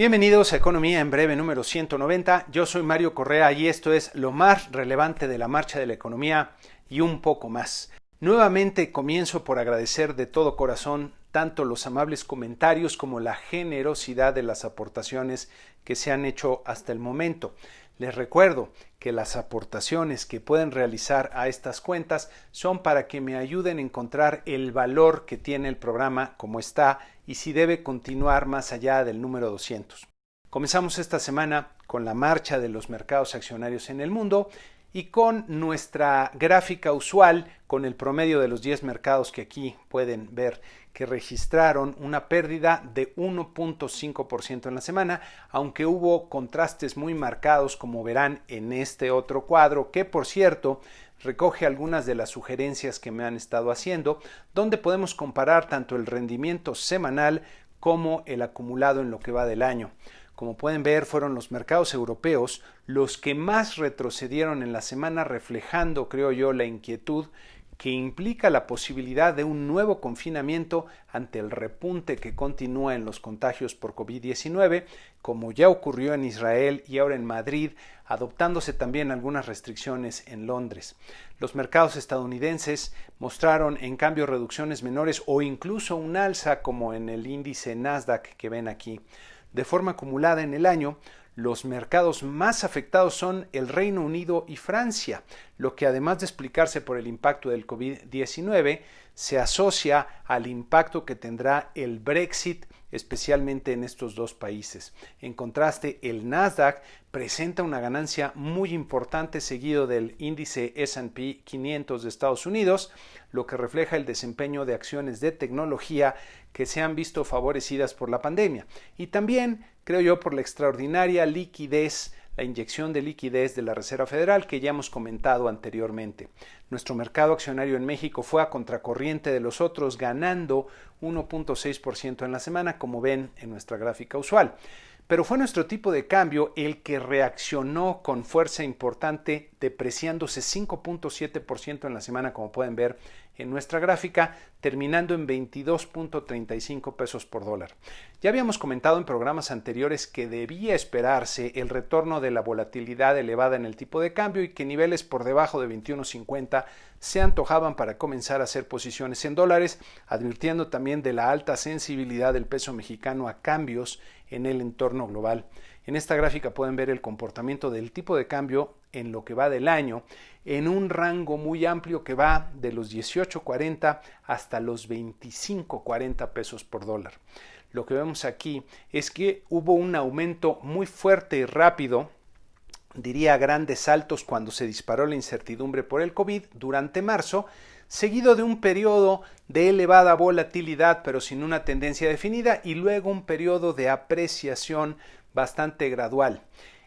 Bienvenidos a Economía en Breve número 190. Yo soy Mario Correa y esto es lo más relevante de la marcha de la economía y un poco más. Nuevamente comienzo por agradecer de todo corazón tanto los amables comentarios como la generosidad de las aportaciones que se han hecho hasta el momento. Les recuerdo que las aportaciones que pueden realizar a estas cuentas son para que me ayuden a encontrar el valor que tiene el programa como está y si debe continuar más allá del número 200. Comenzamos esta semana con la marcha de los mercados accionarios en el mundo y con nuestra gráfica usual con el promedio de los 10 mercados que aquí pueden ver que registraron una pérdida de 1.5% en la semana, aunque hubo contrastes muy marcados como verán en este otro cuadro que por cierto recoge algunas de las sugerencias que me han estado haciendo, donde podemos comparar tanto el rendimiento semanal como el acumulado en lo que va del año. Como pueden ver, fueron los mercados europeos los que más retrocedieron en la semana, reflejando, creo yo, la inquietud que implica la posibilidad de un nuevo confinamiento ante el repunte que continúa en los contagios por COVID-19, como ya ocurrió en Israel y ahora en Madrid, adoptándose también algunas restricciones en Londres. Los mercados estadounidenses mostraron en cambio reducciones menores o incluso un alza como en el índice Nasdaq que ven aquí. De forma acumulada en el año, los mercados más afectados son el Reino Unido y Francia, lo que además de explicarse por el impacto del COVID-19, se asocia al impacto que tendrá el Brexit, especialmente en estos dos países. En contraste, el Nasdaq presenta una ganancia muy importante seguido del índice S&P 500 de Estados Unidos, lo que refleja el desempeño de acciones de tecnología que se han visto favorecidas por la pandemia y también, creo yo, por la extraordinaria liquidez, la inyección de liquidez de la Reserva Federal que ya hemos comentado anteriormente. Nuestro mercado accionario en México fue a contracorriente de los otros, ganando 1.6% en la semana, como ven en nuestra gráfica usual. Pero fue nuestro tipo de cambio el que reaccionó con fuerza importante, depreciándose 5.7% en la semana, como pueden ver en nuestra gráfica, terminando en 22.35 pesos por dólar. Ya habíamos comentado en programas anteriores que debía esperarse el retorno de la volatilidad elevada en el tipo de cambio y que niveles por debajo de 21.50 se antojaban para comenzar a hacer posiciones en dólares, advirtiendo también de la alta sensibilidad del peso mexicano a cambios en el entorno global. En esta gráfica pueden ver el comportamiento del tipo de cambio en lo que va del año en un rango muy amplio que va de los 18.40 hasta los 25.40 pesos por dólar. Lo que vemos aquí es que hubo un aumento muy fuerte y rápido, diría grandes saltos cuando se disparó la incertidumbre por el COVID durante marzo, seguido de un periodo de elevada volatilidad pero sin una tendencia definida y luego un periodo de apreciación bastante gradual.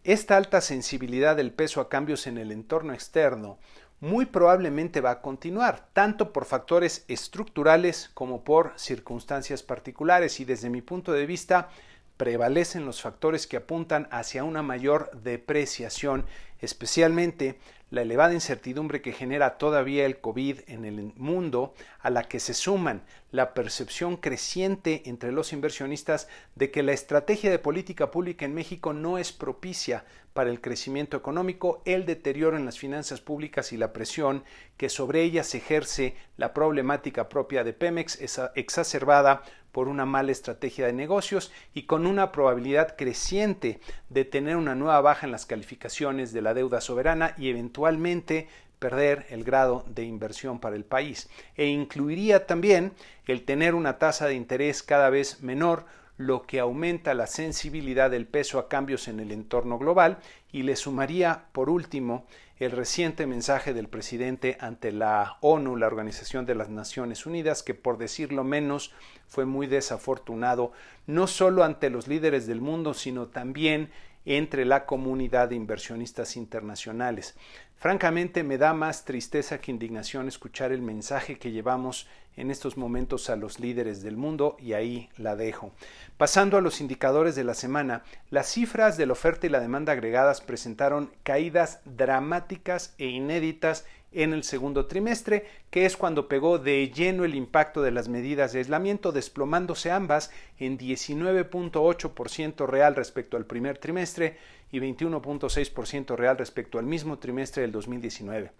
Esta alta sensibilidad del peso a cambios en el entorno externo muy probablemente va a continuar, tanto por factores estructurales como por circunstancias particulares y desde mi punto de vista prevalecen los factores que apuntan hacia una mayor depreciación, especialmente la elevada incertidumbre que genera todavía el COVID en el mundo, a la que se suman la percepción creciente entre los inversionistas de que la estrategia de política pública en México no es propicia para el crecimiento económico, el deterioro en las finanzas públicas y la presión que sobre ellas ejerce la problemática propia de Pemex, exacerbada por una mala estrategia de negocios y con una probabilidad creciente de tener una nueva baja en las calificaciones de la deuda soberana y eventualmente perder el grado de inversión para el país. E incluiría también el tener una tasa de interés cada vez menor, lo que aumenta la sensibilidad del peso a cambios en el entorno global y le sumaría, por último, el reciente mensaje del presidente ante la ONU, la Organización de las Naciones Unidas, que por decirlo menos fue muy desafortunado, no solo ante los líderes del mundo, sino también entre la comunidad de inversionistas internacionales. Francamente, me da más tristeza que indignación escuchar el mensaje que llevamos en estos momentos a los líderes del mundo y ahí la dejo. Pasando a los indicadores de la semana, las cifras de la oferta y la demanda agregadas presentaron caídas dramáticas e inéditas en el segundo trimestre, que es cuando pegó de lleno el impacto de las medidas de aislamiento, desplomándose ambas en 19.8% real respecto al primer trimestre y 21.6% real respecto al mismo trimestre del 2019.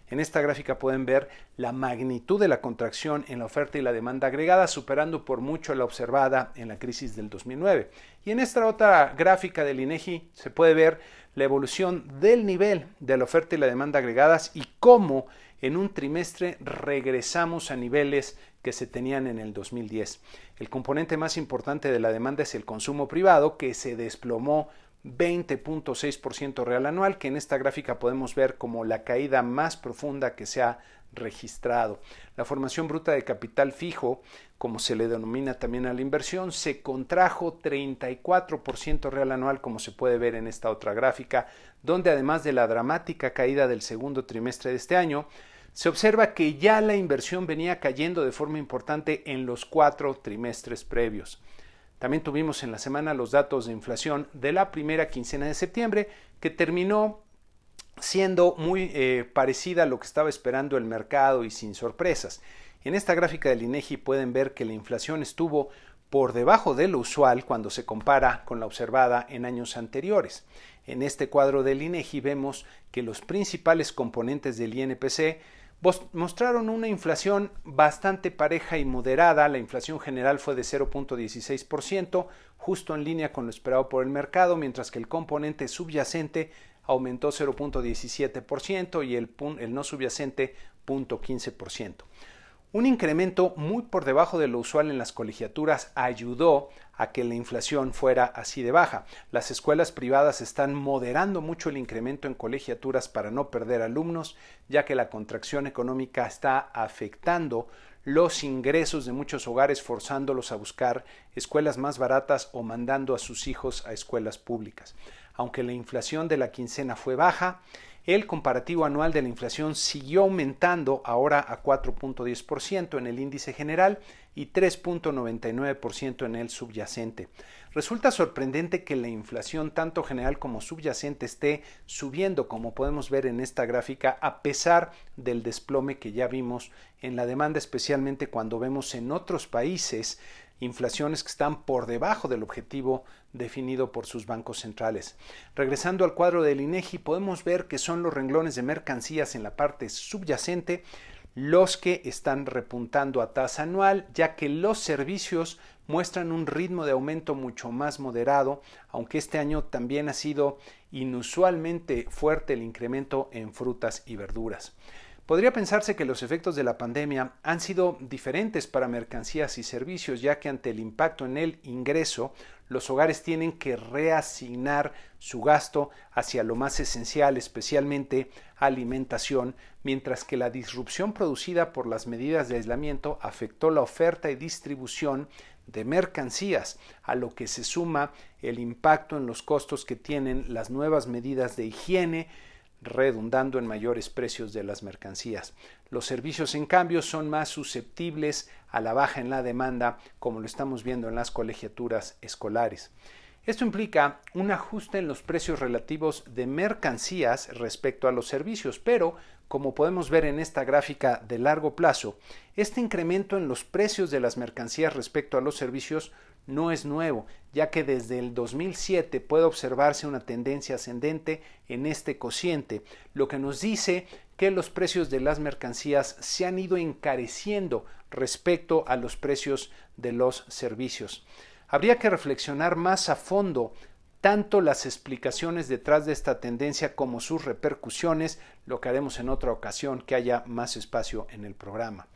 En esta gráfica pueden ver la magnitud de la contracción en la oferta y la demanda agregada, superando por mucho la observada en la crisis del 2009. Y en esta otra gráfica del INEGI se puede ver la evolución del nivel de la oferta y la demanda agregadas y cómo en un trimestre regresamos a niveles que se tenían en el 2010. El componente más importante de la demanda es el consumo privado, que se desplomó 20.6% real anual, que en esta gráfica podemos ver como la caída más profunda que se ha registrado. La formación bruta de capital fijo, como se le denomina también a la inversión, se contrajo 34% real anual, como se puede ver en esta otra gráfica, donde además de la dramática caída del segundo trimestre de este año, se observa que ya la inversión venía cayendo de forma importante en los 4 trimestres previos. También tuvimos en la semana los datos de inflación de la primera quincena de septiembre, que terminó siendo muy parecida a lo que estaba esperando el mercado y sin sorpresas. En esta gráfica del INEGI pueden ver que la inflación estuvo por debajo de lo usual cuando se compara con la observada en años anteriores. En este cuadro del INEGI vemos que los principales componentes del INPC mostraron una inflación bastante pareja y moderada. La inflación general fue de 0.16%, justo en línea con lo esperado por el mercado, mientras que el componente subyacente aumentó 0.17% y el no subyacente 0.15%. Un incremento muy por debajo de lo usual en las colegiaturas ayudó a que la inflación fuera así de baja. Las escuelas privadas están moderando mucho el incremento en colegiaturas para no perder alumnos, ya que la contracción económica está afectando los ingresos de muchos hogares, forzándolos a buscar escuelas más baratas o mandando a sus hijos a escuelas públicas. Aunque la inflación de la quincena fue baja, el comparativo anual de la inflación siguió aumentando, ahora a 4.10% en el índice general y 3.99% en el subyacente. Resulta sorprendente que la inflación tanto general como subyacente esté subiendo, como podemos ver en esta gráfica, a pesar del desplome que ya vimos en la demanda, especialmente cuando vemos en otros países inflaciones que están por debajo del objetivo definido por sus bancos centrales. Regresando al cuadro del INEGI, podemos ver que son los renglones de mercancías en la parte subyacente los que están repuntando a tasa anual, ya que los servicios muestran un ritmo de aumento mucho más moderado, aunque este año también ha sido inusualmente fuerte el incremento en frutas y verduras. Podría pensarse que los efectos de la pandemia han sido diferentes para mercancías y servicios, ya que ante el impacto en el ingreso, los hogares tienen que reasignar su gasto hacia lo más esencial, especialmente alimentación, mientras que la disrupción producida por las medidas de aislamiento afectó la oferta y distribución de mercancías, a lo que se suma el impacto en los costos que tienen las nuevas medidas de higiene, redundando en mayores precios de las mercancías. Los servicios, en cambio, son más susceptibles a la baja en la demanda, como lo estamos viendo en las colegiaturas escolares. Esto implica un ajuste en los precios relativos de mercancías respecto a los servicios, pero, como podemos ver en esta gráfica de largo plazo, este incremento en los precios de las mercancías respecto a los servicios no es nuevo, ya que desde el 2007 puede observarse una tendencia ascendente en este cociente, lo que nos dice que los precios de las mercancías se han ido encareciendo respecto a los precios de los servicios. Habría que reflexionar más a fondo tanto las explicaciones detrás de esta tendencia como sus repercusiones, lo que haremos en otra ocasión que haya más espacio en el programa.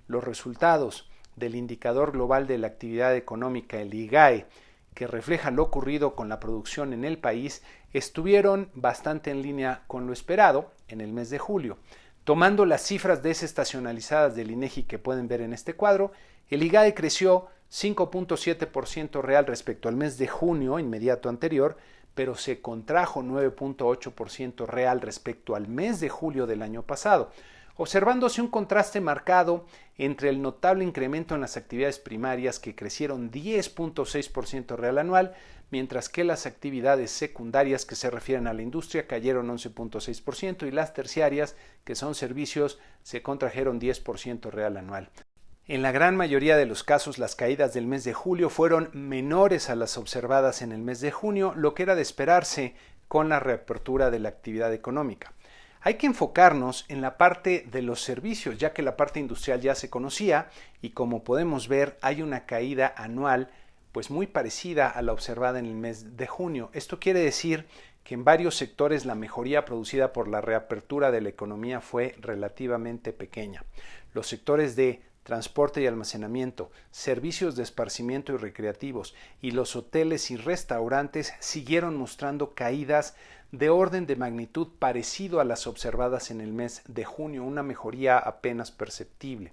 Los resultados del indicador global de la actividad económica, el IGAE, que refleja lo ocurrido con la producción en el país, estuvieron bastante en línea con lo esperado en el mes de julio. Tomando las cifras desestacionalizadas del INEGI que pueden ver en este cuadro, el IGAE creció 5.7% real respecto al mes de junio inmediato anterior, pero se contrajo 9.8% real respecto al mes de julio del año pasado, observándose un contraste marcado entre el notable incremento en las actividades primarias que crecieron 10.6% real anual, mientras que las actividades secundarias que se refieren a la industria cayeron 11.6% y las terciarias, que son servicios, se contrajeron 10% real anual. En la gran mayoría de los casos, las caídas del mes de julio fueron menores a las observadas en el mes de junio, lo que era de esperarse con la reapertura de la actividad económica. Hay que enfocarnos en la parte de los servicios, ya que la parte industrial ya se conocía y como podemos ver hay una caída anual pues muy parecida a la observada en el mes de junio. Esto quiere decir que en varios sectores la mejoría producida por la reapertura de la economía fue relativamente pequeña. Los sectores de transporte y almacenamiento, servicios de esparcimiento y recreativos y los hoteles y restaurantes siguieron mostrando caídas de orden de magnitud parecido a las observadas en el mes de junio, una mejoría apenas perceptible.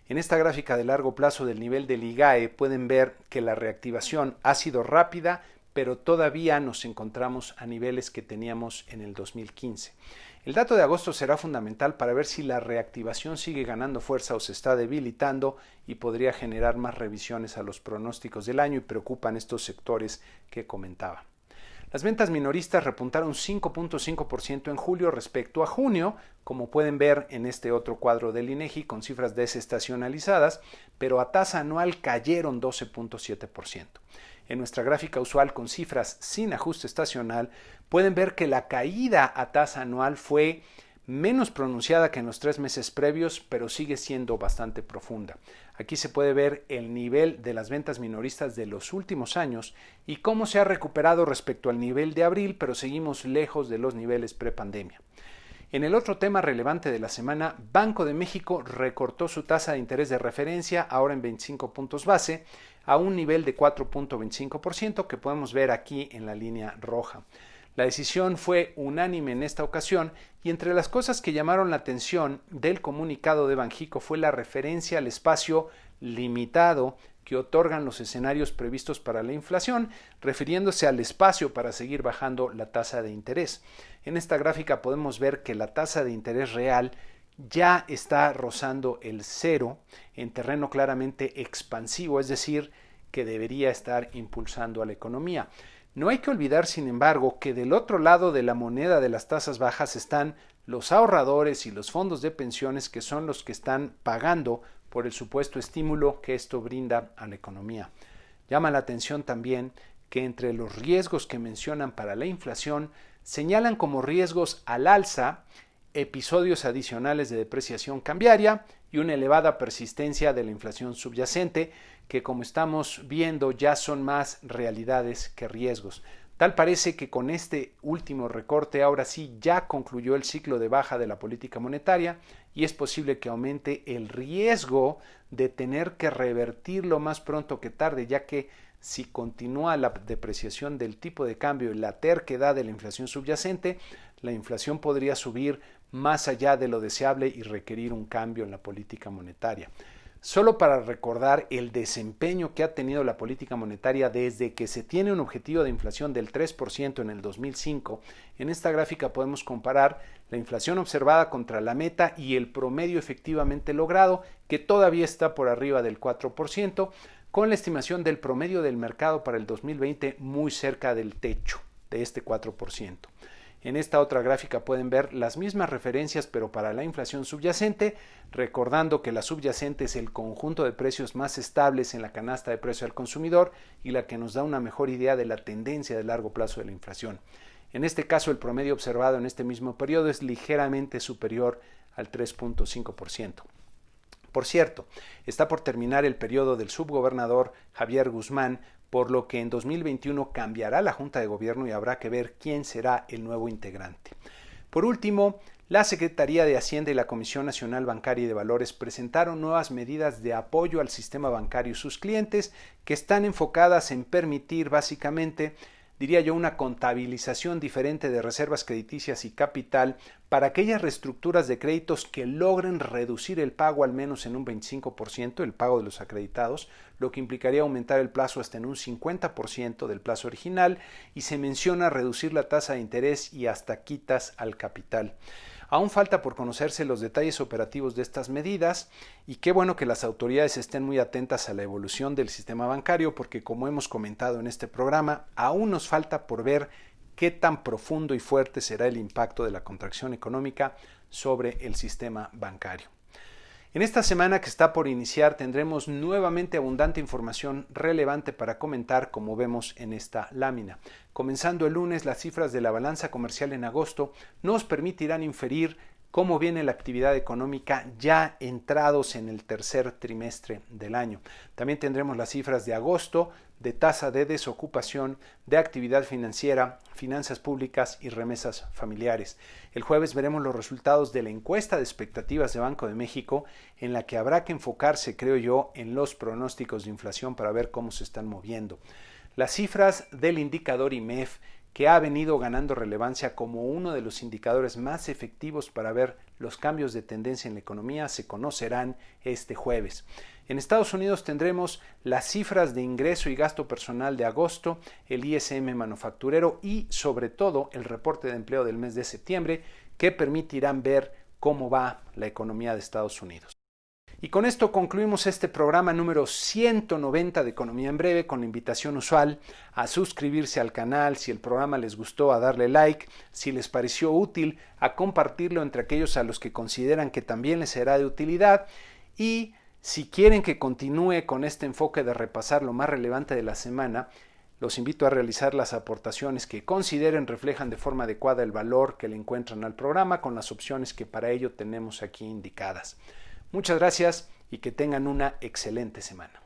En esta gráfica de largo plazo del nivel del IGAE pueden ver que la reactivación ha sido rápida, pero todavía nos encontramos a niveles que teníamos en el 2015. El dato de agosto será fundamental para ver si la reactivación sigue ganando fuerza o se está debilitando y podría generar más revisiones a los pronósticos del año y preocupan estos sectores que comentaba. Las ventas minoristas repuntaron 5.5% en julio respecto a junio, como pueden ver en este otro cuadro del INEGI con cifras desestacionalizadas, pero a tasa anual cayeron 12.7%. En nuestra gráfica usual con cifras sin ajuste estacional, pueden ver que la caída a tasa anual fue menos pronunciada que en los 3 meses previos, pero sigue siendo bastante profunda. Aquí se puede ver el nivel de las ventas minoristas de los últimos años y cómo se ha recuperado respecto al nivel de abril, pero seguimos lejos de los niveles prepandemia. En el otro tema relevante de la semana, Banco de México recortó su tasa de interés de referencia, ahora en 25 puntos base, a un nivel de 4.25% que podemos ver aquí en la línea roja. La decisión fue unánime en esta ocasión y entre las cosas que llamaron la atención del comunicado de Banjico fue la referencia al espacio limitado que otorgan los escenarios previstos para la inflación, refiriéndose al espacio para seguir bajando la tasa de interés. En esta gráfica podemos ver que la tasa de interés real ya está rozando el cero en terreno claramente expansivo, es decir, que debería estar impulsando a la economía. No hay que olvidar, sin embargo, que del otro lado de la moneda de las tasas bajas están los ahorradores y los fondos de pensiones, que son los que están pagando por el supuesto estímulo que esto brinda a la economía. Llama la atención también que entre los riesgos que mencionan para la inflación señalan como riesgos al alza episodios adicionales de depreciación cambiaria y una elevada persistencia de la inflación subyacente, que como estamos viendo ya son más realidades que riesgos. Tal parece que con este último recorte ahora sí ya concluyó el ciclo de baja de la política monetaria y es posible que aumente el riesgo de tener que revertirlo más pronto que tarde, ya que si continúa la depreciación del tipo de cambio y la terquedad de la inflación subyacente, la inflación podría subir más allá de lo deseable y requerir un cambio en la política monetaria. Solo para recordar el desempeño que ha tenido la política monetaria desde que se tiene un objetivo de inflación del 3% en el 2005, en esta gráfica podemos comparar la inflación observada contra la meta y el promedio efectivamente logrado, que todavía está por arriba del 4%, con la estimación del promedio del mercado para el 2020 muy cerca del techo de este 4%. En esta otra gráfica pueden ver las mismas referencias pero para la inflación subyacente, recordando que la subyacente es el conjunto de precios más estables en la canasta de precio al consumidor y la que nos da una mejor idea de la tendencia de largo plazo de la inflación. En este caso, el promedio observado en este mismo periodo es ligeramente superior al 3.5%. Por cierto, está por terminar el periodo del subgobernador Javier Guzmán, por lo que en 2021 cambiará la Junta de Gobierno y habrá que ver quién será el nuevo integrante. Por último, la Secretaría de Hacienda y la Comisión Nacional Bancaria y de Valores presentaron nuevas medidas de apoyo al sistema bancario y sus clientes que están enfocadas en permitir básicamente, diría yo, una contabilización diferente de reservas crediticias y capital para aquellas reestructuras de créditos que logren reducir el pago al menos en un 25%, el pago de los acreditados, lo que implicaría aumentar el plazo hasta en un 50% del plazo original, y se menciona reducir la tasa de interés y hasta quitas al capital. Aún falta por conocerse los detalles operativos de estas medidas y qué bueno que las autoridades estén muy atentas a la evolución del sistema bancario porque, como hemos comentado en este programa, aún nos falta por ver qué tan profundo y fuerte será el impacto de la contracción económica sobre el sistema bancario. En esta semana que está por iniciar tendremos nuevamente abundante información relevante para comentar, como vemos en esta lámina. Comenzando el lunes, las cifras de la balanza comercial en agosto nos permitirán inferir cómo viene la actividad económica ya entrados en el tercer trimestre del año. También tendremos las cifras de agosto de tasa de desocupación, de actividad financiera, finanzas públicas y remesas familiares. El jueves veremos los resultados de la encuesta de expectativas de Banco de México, en la que habrá que enfocarse, creo yo, en los pronósticos de inflación para ver cómo se están moviendo. Las cifras del indicador IMEF, que ha venido ganando relevancia como uno de los indicadores más efectivos para ver los cambios de tendencia en la economía, se conocerán este jueves. En Estados Unidos tendremos las cifras de ingreso y gasto personal de agosto, el ISM manufacturero y, sobre todo, el reporte de empleo del mes de septiembre, que permitirán ver cómo va la economía de Estados Unidos. Y con esto concluimos este programa número 190 de Economía en Breve, con la invitación usual a suscribirse al canal, si el programa les gustó, a darle like, si les pareció útil, a compartirlo entre aquellos a los que consideran que también les será de utilidad, y si quieren que continúe con este enfoque de repasar lo más relevante de la semana, los invito a realizar las aportaciones que consideren reflejan de forma adecuada el valor que le encuentran al programa con las opciones que para ello tenemos aquí indicadas. Muchas gracias y que tengan una excelente semana.